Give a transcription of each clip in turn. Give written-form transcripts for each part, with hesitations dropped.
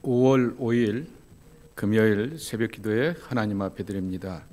5월 5일 금요일 새벽기도에 하나님 앞에 드립니다.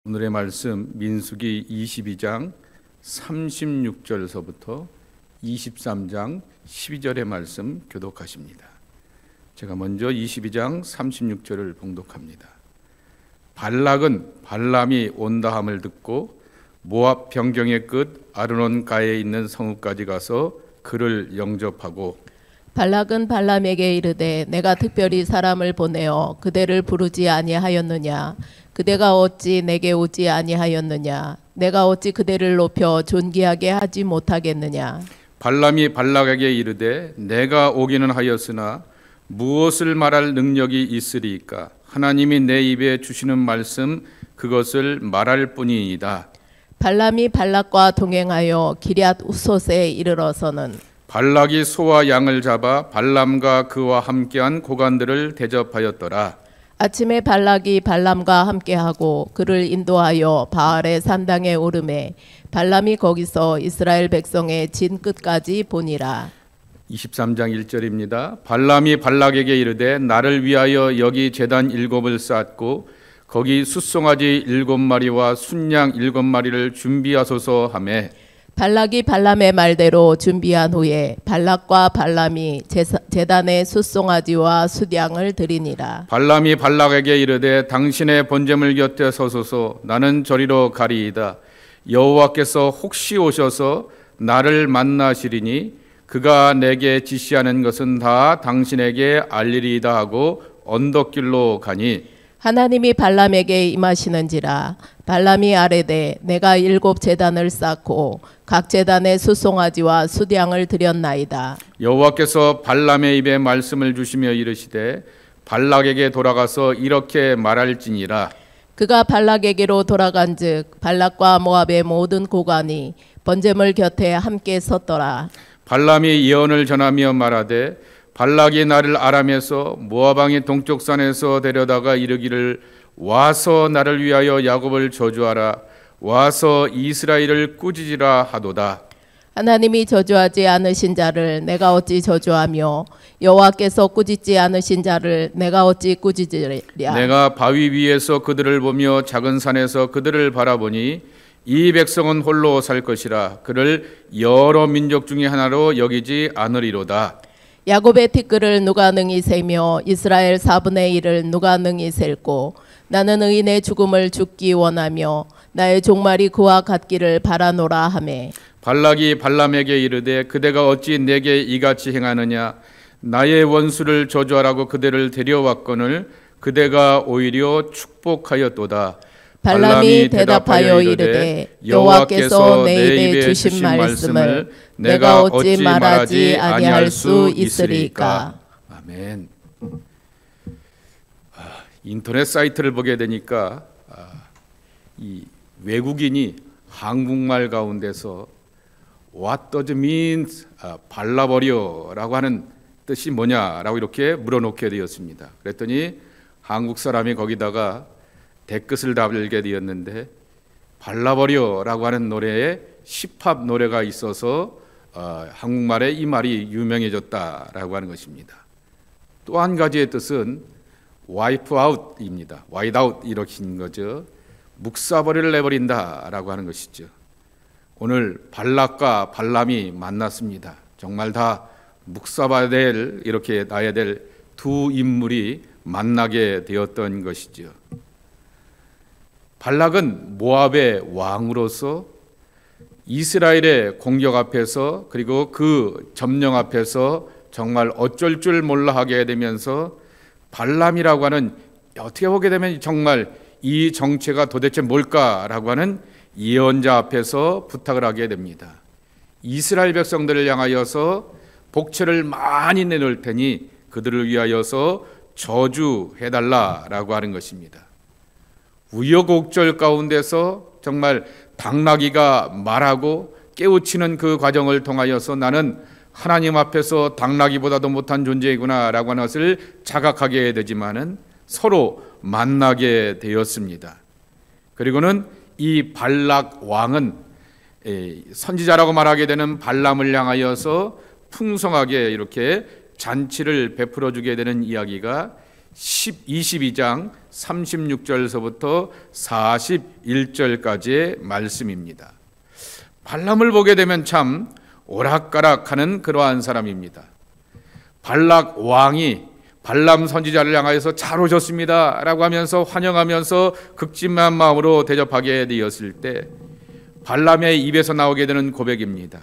오늘의 말씀 민수기 22장 36절서부터 23장 12절의 말씀 교독하십니다. 제가 먼저 22장 36절을 봉독합니다. 발락은 발람이 온다함을 듣고 모압 변경의 끝 아르논가에 있는 성읍까지 가서 그를 영접하고 발락은 발람에게 이르되 내가 특별히 사람을 보내어 그대를 부르지 아니하였느냐? 그대가 어찌 내게 오지 아니하였느냐? 내가 어찌 그대를 높여 존귀하게 하지 못하겠느냐? 발람이 발락에게 이르되 내가 오기는 하였으나 무엇을 말할 능력이 있으리이까? 하나님이 내 입에 주시는 말씀 그것을 말할 뿐이니이다. 발람이 발락과 동행하여 기럇 우솥에 이르러서는 발락이 소와 양을 잡아 발람과 그와 함께한 고관들을 대접하였더라. 아침에 발락이 발람과 함께하고 그를 인도하여 바알의 산당에 오르매 발람이 거기서 이스라엘 백성의 진 끝까지 보니라. 23장 1절입니다. 발람이 발락에게 이르되 나를 위하여 여기 제단 7을 쌓고 거기 숫송아지 7마리와 순양 7마리를 준비하소서 하매 발락이 발람의 말대로 준비한 후에 발락과 발람이 제단에 숫송아지와 숫양을 드리니라. 발람이 발락에게 이르되 당신의 번제물 곁에 서소서 나는 저리로 가리이다. 여호와께서 혹시 오셔서 나를 만나시리니 그가 내게 지시하는 것은 다 당신에게 알리리이다 하고 언덕길로 가니 하나님이 발람에게 임하시는지라. 발람이 아뢰되 내가 7 제단을 쌓고 각 제단에 숫송아지와 숫양을 드렸나이다. 여호와께서 발람의 입에 말씀을 주시며 이르시되 발락에게 돌아가서 이렇게 말할지니라. 그가 발락에게로 돌아간즉 발락과 모압의 모든 고관이 번제물 곁에 함께 섰더라. 발람이 예언을 전하며 말하되 발락이 나를 아람에서 모압 왕의 동쪽 산에서 데려다가 이르기를 와서 나를 위하여 야곱을 저주하라 와서 이스라엘을 꾸짖으라 하도다. 하나님이 저주하지 않으신 자를 내가 어찌 저주하며 여호와께서 꾸짖지 않으신 자를 내가 어찌 꾸짖으랴. 내가 바위 위에서 그들을 보며 작은 산에서 그들을 바라보니 이 백성은 홀로 살 것이라 그를 여러 민족 중에 하나로 여기지 않으리로다. 야곱의 티끌을 누가 능히 세며 이스라엘 4분의 1을 누가 능히 셀고 나는 의인의 죽음을 죽기 원하며 나의 종말이 그와 같기를 바라노라 하매 발락이 발람에게 이르되 그대가 어찌 내게 이같이 행하느냐 나의 원수를 저주하라고 그대를 데려왔거늘 그대가 오히려 축복하였도다. 발람이 대답하여 이르되 여호와께서 내 입에 주신 말씀을 내가 어찌 말하지 아니할 수 있으리까. 아멘. 인터넷 사이트를 보게 되니까 이 외국인이 한국말 가운데서 What does it mean? 발라버려라고 하는 뜻이 뭐냐라고 이렇게 물어놓게 되었습니다. 그랬더니 한국 사람이 거기다가 댓글을 달게 되었는데 발라버려라고 하는 노래에 힙합 노래가 있어서 한국말에 이 말이 유명해졌다라고 하는 것입니다. 또 한 가지의 뜻은 와이프 아웃입니다. 와이드 아웃 이렇게인 거죠. 묵사버리를 내버린다라고 하는 것이죠. 오늘 발락과 발람이 만났습니다. 정말 다 묵사봐야 될 이렇게 놔야 될 두 인물이 만나게 되었던 것이죠. 발락은 모압의 왕으로서 이스라엘의 공격 앞에서 그리고 그 점령 앞에서 정말 어쩔 줄 몰라 하게 되면서 발람이라고 하는 어떻게 보게 되면 정말 이 정체가 도대체 뭘까라고 하는 예언자 앞에서 부탁을 하게 됩니다. 이스라엘 백성들을 향하여서 복채를 많이 내놓을 테니 그들을 위하여서 저주해달라라고 하는 것입니다. 우여곡절 가운데서 정말 당나귀가 말하고 깨우치는 그 과정을 통하여서 나는 하나님 앞에서 당나귀보다도 못한 존재이구나라고 하는 것을 자각하게 되지만은 서로 만나게 되었습니다. 그리고는 이 발락 왕은 선지자라고 말하게 되는 발람을 향하여서 풍성하게 이렇게 잔치를 베풀어 주게 되는 이야기가 22장 36절서부터 41절까지의 말씀입니다. 발람을 보게 되면 참 오락가락하는 그러한 사람입니다. 발락 왕이 발람 선지자를 향하여서 잘 오셨습니다 라고 하면서 환영하면서 극진한 마음으로 대접하게 되었을 때 발람의 입에서 나오게 되는 고백입니다.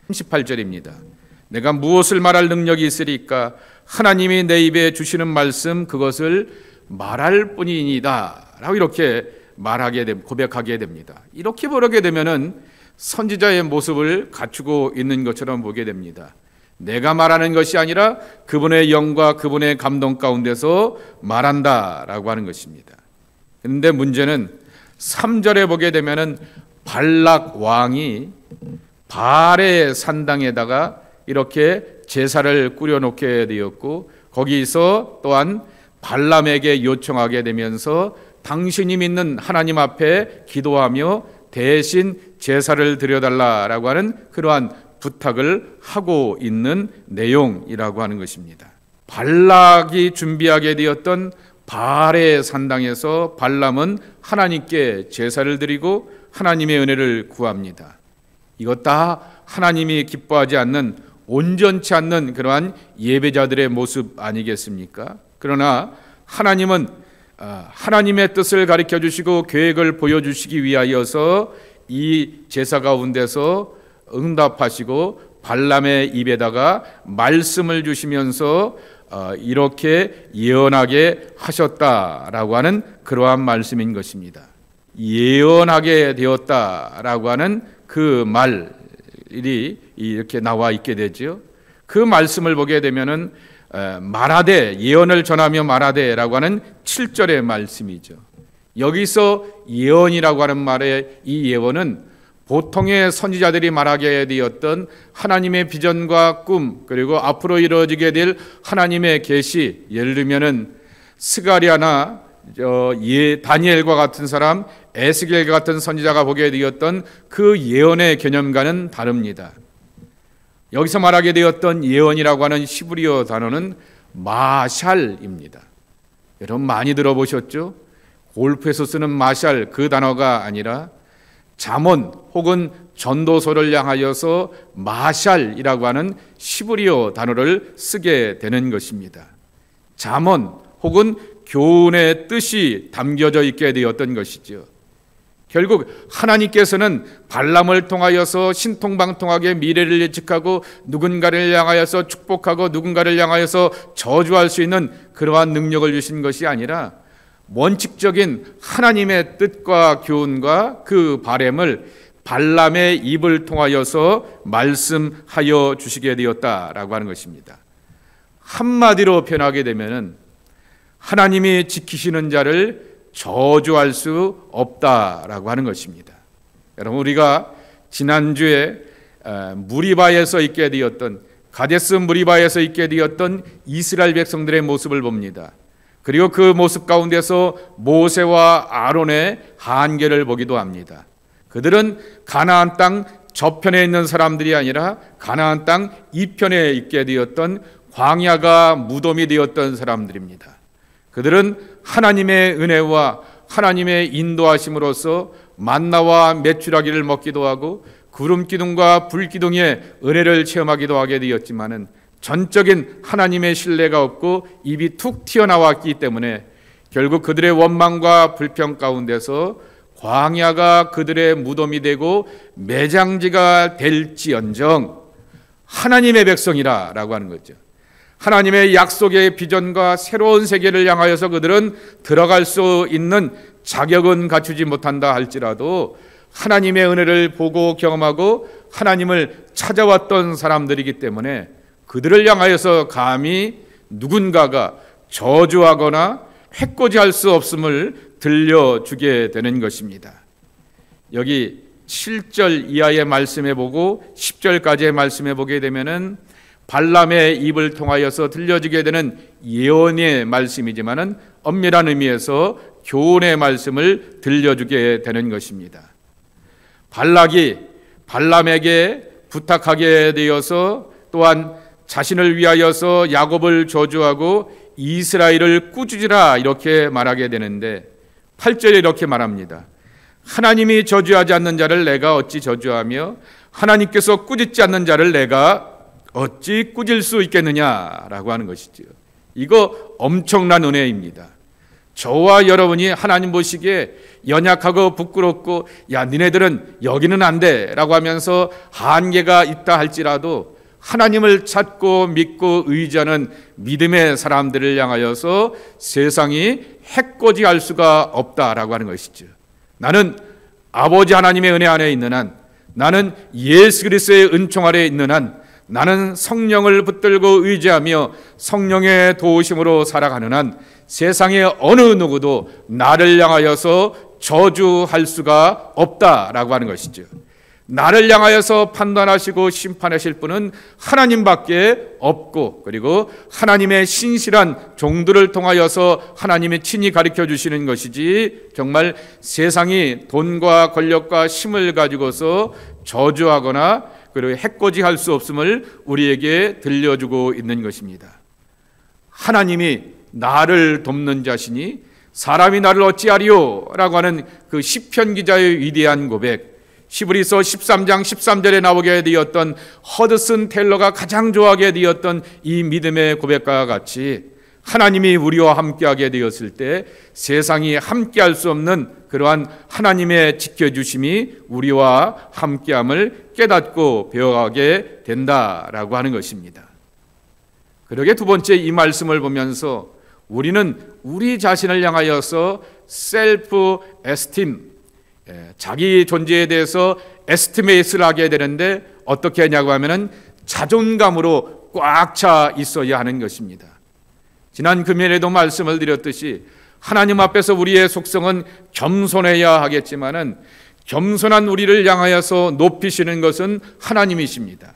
38절입니다. 내가 무엇을 말할 능력이 있으리까? 하나님이 내 입에 주시는 말씀 그것을 말할 뿐이니이다 라고 이렇게 고백하게 됩니다. 이렇게 보게 되면은 선지자의 모습을 갖추고 있는 것처럼 보게 됩니다. 내가 말하는 것이 아니라 그분의 영과 그분의 감동 가운데서 말한다라고 하는 것입니다. 그런데 문제는 3절에 보게 되면은 발락 왕이 발의 산당에다가 이렇게 제사를 꾸려놓게 되었고 거기서 또한 발람에게 요청하게 되면서 당신이 믿는 하나님 앞에 기도하며 대신 제사를 드려달라라고 하는 그러한 부탁을 하고 있는 내용이라고 하는 것입니다. 발락이 준비하게 되었던 발의 산당에서 발람은 하나님께 제사를 드리고 하나님의 은혜를 구합니다. 이것 다 하나님이 기뻐하지 않는, 온전치 않는 그러한 예배자들의 모습 아니겠습니까? 그러나 하나님은 하나님의 뜻을 가르쳐 주시고 계획을 보여주시기 위하여서 이 제사 가운데서 응답하시고 발람의 입에다가 말씀을 주시면서 이렇게 예언하게 하셨다라고 하는 그러한 말씀인 것입니다. 예언하게 되었다라고 하는 그 말이 이렇게 나와 있게 되죠. 그 말씀을 보게 되면은 말하되, 예언을 전하며 말하되라고 하는 7절의 말씀이죠. 여기서 예언이라고 하는 말의 이 예언은 보통의 선지자들이 말하게 되었던 하나님의 비전과 꿈, 그리고 앞으로 이루어지게 될 하나님의 계시, 예를 들면은 스가랴나 다니엘과 같은 사람, 에스겔 같은 선지자가 보게 되었던 그 예언의 개념과는 다릅니다. 여기서 말하게 되었던 예언이라고 하는 히브리어 단어는 마샬입니다. 여러분 많이 들어보셨죠? 골프에서 쓰는 마샬, 그 단어가 아니라 잠언 혹은 전도서를 향하여서 마샬이라고 하는 히브리어 단어를 쓰게 되는 것입니다. 잠언 혹은 교훈의 뜻이 담겨져 있게 되었던 것이죠. 결국 하나님께서는 발람을 통하여서 신통방통하게 미래를 예측하고 누군가를 향하여서 축복하고 누군가를 향하여서 저주할 수 있는 그러한 능력을 주신 것이 아니라 원칙적인 하나님의 뜻과 교훈과 그 바램을 발람의 입을 통하여서 말씀하여 주시게 되었다라고 하는 것입니다. 한마디로 표현하게 되면은 하나님이 지키시는 자를 저주할 수 없다라고 하는 것입니다. 여러분, 우리가 지난주에 무리바에서 있게 되었던, 가데스 무리바에서 있게 되었던 이스라엘 백성들의 모습을 봅니다. 그리고 그 모습 가운데서 모세와 아론의 한계를 보기도 합니다. 그들은 가나안 땅 저편에 있는 사람들이 아니라 가나안 땅 이편에 있게 되었던 광야가 무덤이 되었던 사람들입니다. 그들은 하나님의 은혜와 하나님의 인도하심으로써 만나와 메추라기를 먹기도 하고 구름 기둥과 불 기둥의 은혜를 체험하기도 하게 되었지만은 전적인 하나님의 신뢰가 없고 입이 툭 튀어나왔기 때문에 결국 그들의 원망과 불평 가운데서 광야가 그들의 무덤이 되고 매장지가 될지언정 하나님의 백성이라고 하는 거죠. 하나님의 약속의 비전과 새로운 세계를 향하여서 그들은 들어갈 수 있는 자격은 갖추지 못한다 할지라도 하나님의 은혜를 보고 경험하고 하나님을 찾아왔던 사람들이기 때문에 그들을 향하여서 감히 누군가가 저주하거나 해코지할 수 없음을 들려주게 되는 것입니다. 여기 7절 이하의 말씀해 보고 10절까지의 말씀해 보게 되면은 발람의 입을 통하여서 들려지게 되는 예언의 말씀이지만은 엄밀한 의미에서 교훈의 말씀을 들려주게 되는 것입니다. 발락이 발람에게 부탁하게 되어서 또한 자신을 위하여서 야곱을 저주하고 이스라엘을 꾸짖으라 이렇게 말하게 되는데 8절에 이렇게 말합니다. 하나님이 저주하지 않는 자를 내가 어찌 저주하며 하나님께서 꾸짖지 않는 자를 내가 어찌 꾸질 수 있겠느냐라고 하는 것이지요. 이거 엄청난 은혜입니다. 저와 여러분이 하나님 보시기에 연약하고 부끄럽고 야 니네들은 여기는 안 돼 라고 하면서 한계가 있다 할지라도 하나님을 찾고 믿고 의지하는 믿음의 사람들을 향하여서 세상이 해코지할 수가 없다라고 하는 것이죠. 나는 아버지 하나님의 은혜 안에 있는 한, 나는 예수 그리스도의 은총 아래에 있는 한, 나는 성령을 붙들고 의지하며 성령의 도우심으로 살아가는 한 세상의 어느 누구도 나를 향하여서 저주할 수가 없다라고 하는 것이죠. 나를 향하여서 판단하시고 심판하실 분은 하나님밖에 없고, 그리고 하나님의 신실한 종들을 통하여서 하나님이 친히 가르쳐 주시는 것이지 정말 세상이 돈과 권력과 힘을 가지고서 저주하거나 그리고 해코지할 수 없음을 우리에게 들려주고 있는 것입니다. 하나님이 나를 돕는 자시니 사람이 나를 어찌하리요? 라고 하는 그 시편 기자의 위대한 고백, 히브리서 13장 13절에 나오게 되었던 허드슨 텔러가 가장 좋아하게 되었던 이 믿음의 고백과 같이 하나님이 우리와 함께하게 되었을 때 세상이 함께할 수 없는 그러한 하나님의 지켜주심이 우리와 함께함을 깨닫고 배워가게 된다라고 하는 것입니다. 그러게 두 번째 이 말씀을 보면서 우리는 우리 자신을 향하여서 셀프 에스팀, 자기 존재에 대해서 에스티메이트를 하게 되는데 어떻게 하냐고 하면은 자존감으로 꽉 차 있어야 하는 것입니다. 지난 금요일에도 말씀을 드렸듯이 하나님 앞에서 우리의 속성은 겸손해야 하겠지만은 겸손한 우리를 향하여서 높이시는 것은 하나님이십니다.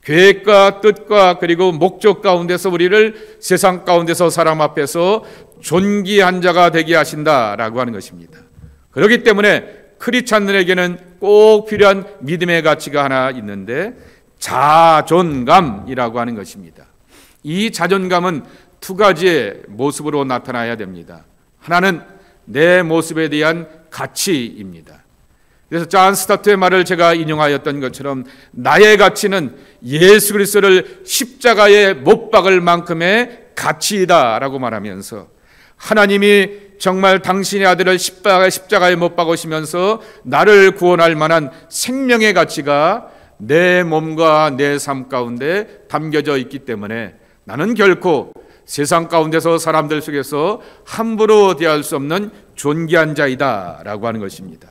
계획과 뜻과 그리고 목적 가운데서 우리를 세상 가운데서 사람 앞에서 존귀한 자가 되게 하신다라고 하는 것입니다. 그렇기 때문에 크리스찬들에게는 꼭 필요한 믿음의 가치가 하나 있는데 자존감이라고 하는 것입니다. 이 자존감은 두 가지의 모습으로 나타나야 됩니다. 하나는 내 모습에 대한 가치입니다. 그래서 존 스타트의 말을 제가 인용하였던 것처럼 나의 가치는 예수 그리스도를 십자가에 못 박을 만큼의 가치이다라고 말하면서 하나님이 정말 당신의 아들을 십자가에 못 박으시면서 나를 구원할 만한 생명의 가치가 내 몸과 내 삶 가운데 담겨져 있기 때문에 나는 결코 세상 가운데서 사람들 속에서 함부로 대할 수 없는 존귀한 자이다라고 하는 것입니다.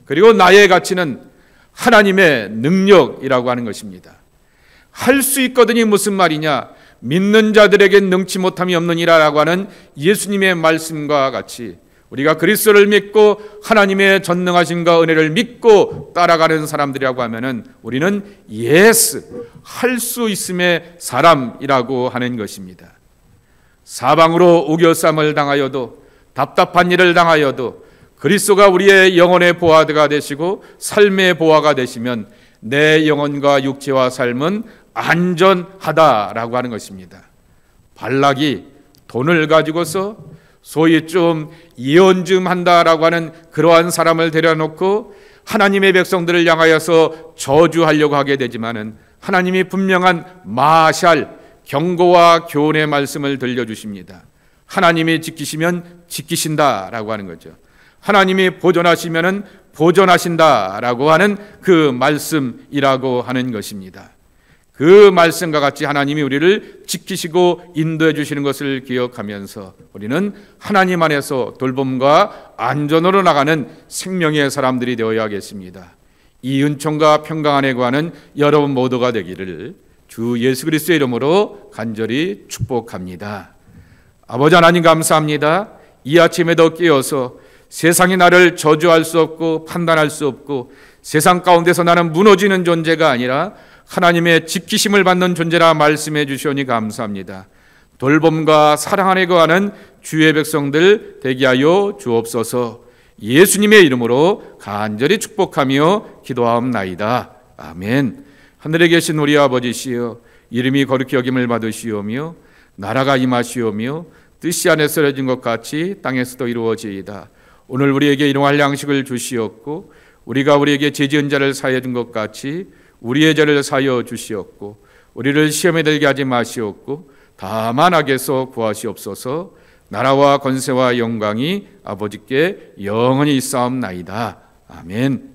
그리고 나의 가치는 하나님의 능력이라고 하는 것입니다. 할 수 있거든이 무슨 말이냐? 믿는 자들에겐 능치 못함이 없느니라라고 하는 예수님의 말씀과 같이 우리가 그리스도를 믿고 하나님의 전능하심과 은혜를 믿고 따라가는 사람들이라고 하면은 우리는 예스, 할 수 있음의 사람이라고 하는 것입니다. 사방으로 우겨쌈을 당하여도 답답한 일을 당하여도 그리스도가 우리의 영혼의 보화가 되시고 삶의 보화가 되시면 내 영혼과 육체와 삶은 안전하다라고 하는 것입니다. 발락이 돈을 가지고서 소위 좀 예언 좀 한다라고 하는 그러한 사람을 데려놓고 하나님의 백성들을 향하여서 저주하려고 하게 되지만은 하나님이 분명한 마샬 경고와 교훈의 말씀을 들려주십니다. 하나님이 지키시면 지키신다라고 하는 거죠. 하나님이 보존하시면은 보존하신다라고 하는 그 말씀이라고 하는 것입니다. 그 말씀과 같이 하나님이 우리를 지키시고 인도해 주시는 것을 기억하면서 우리는 하나님 안에서 돌봄과 안전으로 나가는 생명의 사람들이 되어야겠습니다. 이 은총과 평강 안에 거하는 여러분 모두가 되기를 주 예수 그리스도의 이름으로 간절히 축복합니다. 아버지 하나님 감사합니다. 이 아침에도 깨어서 세상이 나를 저주할 수 없고 판단할 수 없고 세상 가운데서 나는 무너지는 존재가 아니라 하나님의 지키심을 받는 존재라 말씀해 주시오니 감사합니다. 돌봄과 사랑 안에 거하는 주의 백성들 되게 하여 주옵소서. 예수님의 이름으로 간절히 축복하며 기도하옵나이다. 아멘. 하늘에 계신 우리 아버지시여, 이름이 거룩히 여김을 받으시오며 나라가 임하시오며 뜻이 하늘에서 이루어진 것 같이 땅에서도 이루어지이다. 오늘 우리에게 일용할 양식을 주시옵고 우리가 우리에게 죄지은 자를 사하여 준 것 같이 우리의 죄를 사하여 주시옵고 우리를 시험에 들게 하지 마시옵고 다만 악에서 구하시옵소서. 나라와 권세와 영광이 아버지께 영원히 있사옵나이다. 아멘.